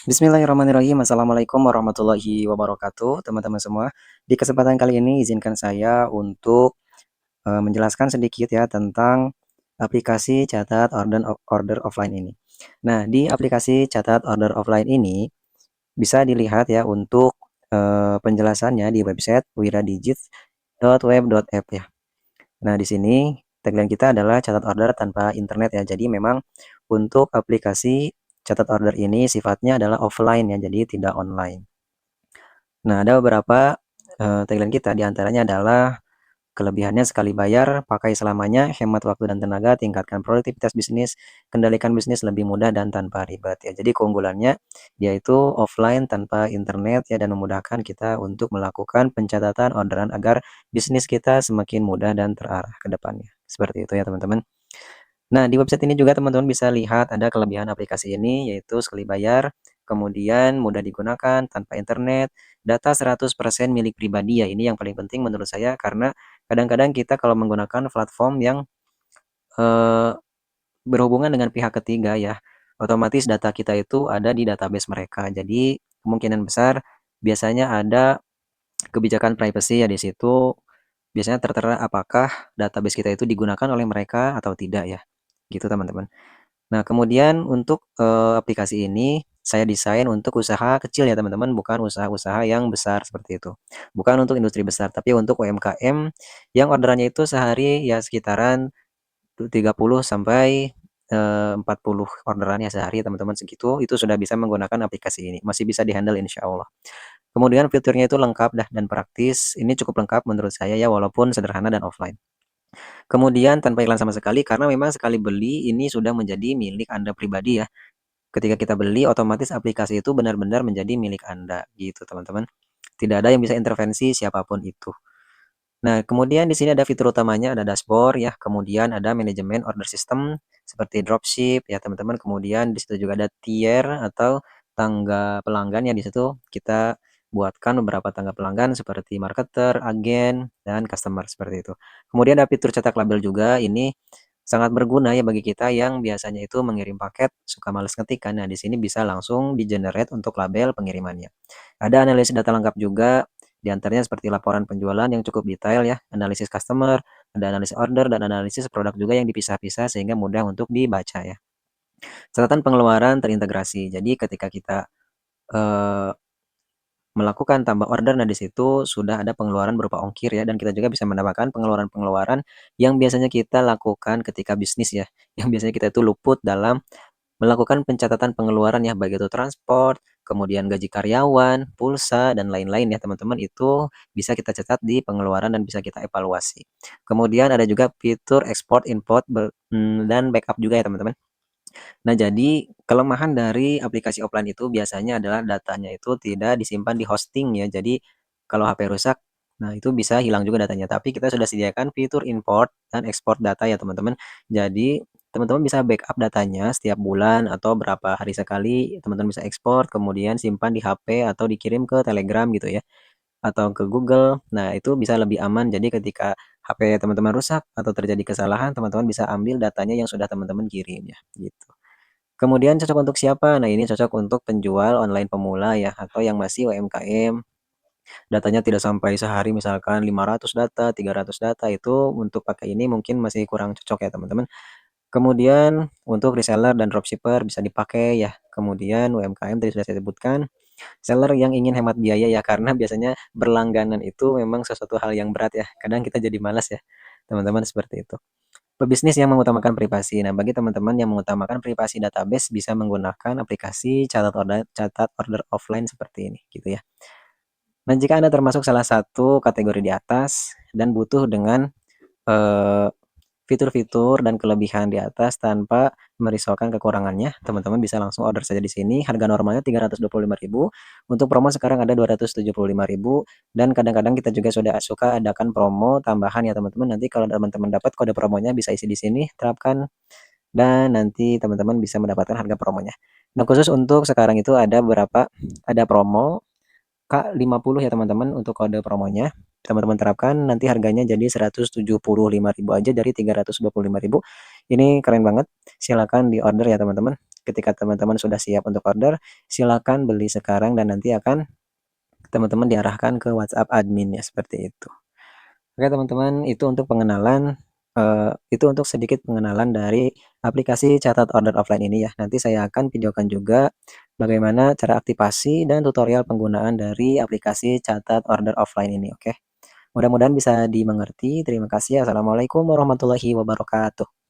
Bismillahirrahmanirrahim. Assalamualaikum warahmatullahi wabarakatuh, teman-teman semua. Di kesempatan kali ini izinkan saya untuk menjelaskan sedikit ya tentang aplikasi catat order offline ini. Nah, di aplikasi catat order offline ini bisa dilihat ya untuk penjelasannya di website wiradigit.web.app ya. Nah, di sini tagline kita adalah catat order tanpa internet ya. Jadi memang untuk aplikasi catat order ini sifatnya adalah offline ya, jadi tidak online. Nah, ada beberapa tagline kita, di antaranya adalah kelebihannya sekali bayar, pakai selamanya, hemat waktu dan tenaga, tingkatkan produktivitas bisnis, kendalikan bisnis lebih mudah dan tanpa ribet ya. Jadi keunggulannya yaitu offline tanpa internet ya, dan memudahkan kita untuk melakukan pencatatan orderan agar bisnis kita semakin mudah dan terarah ke depannya. Seperti itu ya teman-teman. Nah, di website ini juga teman-teman bisa lihat ada kelebihan aplikasi ini, yaitu sekali bayar, kemudian mudah digunakan, tanpa internet, data 100% milik pribadi ya. Ini yang paling penting menurut saya, karena kadang-kadang kita kalau menggunakan platform yang eh, berhubungan dengan pihak ketiga ya, otomatis data kita itu ada di database mereka. Jadi kemungkinan besar biasanya ada kebijakan privacy ya di situ. Biasanya tertera apakah database kita itu digunakan oleh mereka atau tidak ya. Gitu teman-teman. Nah, kemudian untuk aplikasi ini saya desain untuk usaha kecil ya teman-teman, bukan usaha-usaha yang besar seperti itu. Bukan untuk industri besar, tapi untuk UMKM yang orderannya itu sehari ya sekitaran 30 sampai 40 orderan ya sehari teman-teman, segitu itu sudah bisa menggunakan aplikasi ini. Masih bisa dihandle insya Allah. Kemudian fiturnya itu lengkap dah dan praktis. Ini cukup lengkap menurut saya ya, walaupun sederhana dan offline. Kemudian tanpa iklan sama sekali, karena memang sekali beli ini sudah menjadi milik Anda pribadi ya. Ketika kita beli, otomatis aplikasi itu benar-benar menjadi milik Anda gitu teman-teman. Tidak ada yang bisa intervensi siapapun itu. Nah, kemudian di sini ada fitur utamanya, ada dashboard ya, kemudian ada manajemen order system seperti dropship ya teman-teman. Kemudian di situ juga ada tier atau tangga pelanggan ya, di situ kita buatkan beberapa tangga pelanggan seperti marketer, agen, dan customer seperti itu. Kemudian ada fitur cetak label juga, ini sangat berguna ya bagi kita yang biasanya itu mengirim paket suka males ngetik kan. Nah, di sini bisa langsung di-generate untuk label pengirimannya. Ada analisis data lengkap juga, di antaranya seperti laporan penjualan yang cukup detail ya, analisis customer, ada analisis order, dan analisis produk juga yang dipisah-pisah sehingga mudah untuk dibaca ya. Catatan pengeluaran terintegrasi. Jadi ketika kita eh, melakukan tambah order, nah di situ sudah ada pengeluaran berupa ongkir ya, dan kita juga bisa menambahkan pengeluaran-pengeluaran yang biasanya kita lakukan ketika bisnis ya, yang biasanya kita itu luput dalam melakukan pencatatan pengeluaran ya, baik itu transport, kemudian gaji karyawan, pulsa, dan lain-lain ya teman-teman, itu bisa kita catat di pengeluaran dan bisa kita evaluasi. Kemudian ada juga fitur export, import, dan backup juga ya teman-teman. Nah, jadi kelemahan dari aplikasi offline itu biasanya adalah datanya itu tidak disimpan di hosting ya. Jadi kalau HP rusak, nah itu bisa hilang juga datanya. Tapi kita sudah sediakan fitur import dan export data ya teman-teman. Jadi teman-teman bisa backup datanya setiap bulan atau berapa hari sekali, teman-teman bisa ekspor, kemudian simpan di HP atau dikirim ke Telegram gitu ya, atau ke Google. Nah, itu bisa lebih aman. Jadi ketika HP teman-teman rusak atau terjadi kesalahan, teman-teman bisa ambil datanya yang sudah teman-teman kirim ya, gitu. Kemudian cocok untuk siapa? Nah, ini cocok untuk penjual online pemula ya, atau yang masih UMKM. Datanya tidak sampai sehari misalkan 500 data, 300 data, itu untuk pakai ini mungkin masih kurang cocok ya teman-teman. Kemudian untuk reseller dan dropshipper bisa dipakai ya. Kemudian UMKM tadi sudah saya sebutkan. Seller yang ingin hemat biaya ya, karena biasanya berlangganan itu memang sesuatu hal yang berat ya. Kadang kita jadi malas ya, teman-teman, seperti itu. Pebisnis yang mengutamakan privasi. Nah, bagi teman-teman yang mengutamakan privasi database bisa menggunakan aplikasi catat order offline seperti ini gitu ya. Nah, jika Anda termasuk salah satu kategori di atas dan butuh dengan eh, fitur-fitur dan kelebihan di atas tanpa merisaukan kekurangannya, teman-teman bisa langsung order saja di sini. Harga normalnya 325.000. Untuk promo sekarang ada 275.000, dan kadang-kadang kita juga sudah suka adakan promo tambahan ya teman-teman. Nanti kalau teman-teman dapat kode promonya bisa isi di sini, terapkan, dan nanti teman-teman bisa mendapatkan harga promonya. Nah, khusus untuk sekarang itu ada promo K50 ya teman-teman untuk kode promonya. Teman-teman terapkan, nanti harganya jadi 175.000 aja dari 325.000. Ini keren banget. Silakan di order ya teman-teman. ketika teman-teman sudah siap untuk order, silakan beli sekarang dan nanti akan teman-teman diarahkan ke WhatsApp admin ya, seperti itu. Oke teman-teman, itu untuk pengenalan, itu untuk sedikit pengenalan dari aplikasi catat order offline ini ya. Nanti saya akan videokan juga bagaimana cara aktivasi dan tutorial penggunaan dari aplikasi catat order offline ini, oke. Mudah-mudahan bisa dimengerti. Terima kasih. Assalamualaikum warahmatullahi wabarakatuh.